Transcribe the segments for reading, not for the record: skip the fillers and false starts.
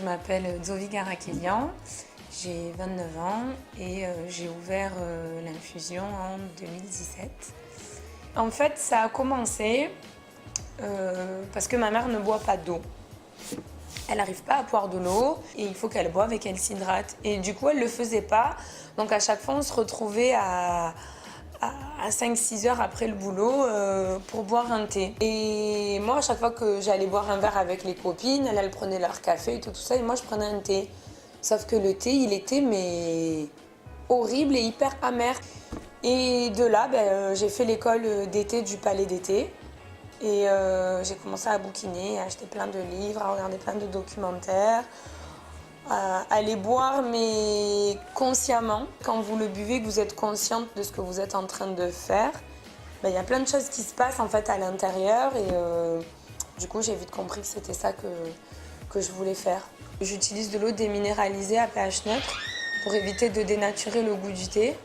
je m'appelle Zovi Garakelian, j'ai 29 ans et j'ai ouvert l'infusion en 2017. En fait, ça a commencé parce que ma mère ne boit pas d'eau. Elle n'arrive pas à boire de l'eau et il faut qu'elle boive et qu'elle s'hydrate. Et du coup, elle ne le faisait pas. Donc à chaque fois, on se retrouvait à 5-6 heures après le boulot pour boire un thé. Et moi, à chaque fois que j'allais boire un verre avec les copines, elles prenaient leur café et tout ça, et moi, je prenais un thé. Sauf que le thé, il était mais horrible et hyper amer. Et de là, j'ai fait l'école d'été du Palais d'été. Et j'ai commencé à bouquiner, à acheter plein de livres, à regarder plein de documentaires, à les boire, mais consciemment. Quand vous le buvez, que vous êtes consciente de ce que vous êtes en train de faire, il y a plein de choses qui se passent en fait à l'intérieur. Et du coup, j'ai vite compris que c'était ça que je voulais faire. J'utilise de l'eau déminéralisée à pH neutre pour éviter de dénaturer le goût du thé.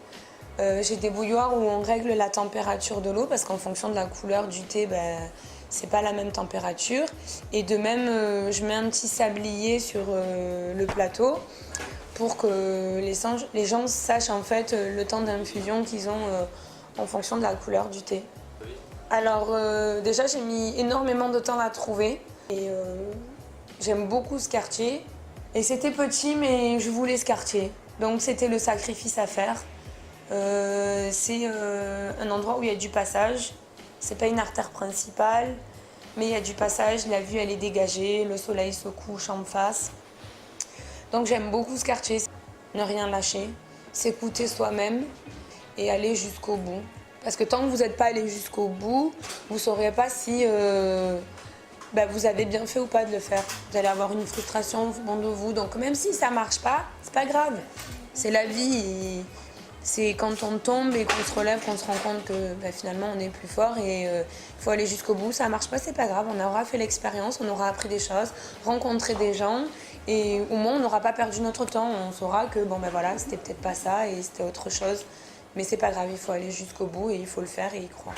J'ai des bouilloires où on règle la température de l'eau parce qu'en fonction de la couleur du thé, c'est pas la même température. Et de même, je mets un petit sablier sur le plateau pour que les gens sachent en fait le temps d'infusion qu'ils ont en fonction de la couleur du thé. Alors déjà, j'ai mis énormément de temps à trouver et j'aime beaucoup ce quartier. Et c'était petit, mais je voulais ce quartier. Donc c'était le sacrifice à faire. C'est un endroit où il y a du passage. C'est pas une artère principale, mais il y a du passage. La vue, elle est dégagée. Le soleil se couche en face. Donc j'aime beaucoup ce quartier. Ne rien lâcher, s'écouter soi-même et aller jusqu'au bout. Parce que tant que vous n'êtes pas allé jusqu'au bout, vous ne saurez pas si vous avez bien fait ou pas de le faire. Vous allez avoir une frustration au fond de vous. Donc même si ça ne marche pas, c'est pas grave. C'est la vie. C'est quand on tombe et qu'on se relève qu'on se rend compte que finalement on est plus fort et il faut aller jusqu'au bout. Ça marche pas, c'est pas grave, on aura fait l'expérience, on aura appris des choses, rencontré des gens et au moins on n'aura pas perdu notre temps. On saura que c'était peut-être pas ça et c'était autre chose. Mais c'est pas grave, il faut aller jusqu'au bout et il faut le faire et y croire.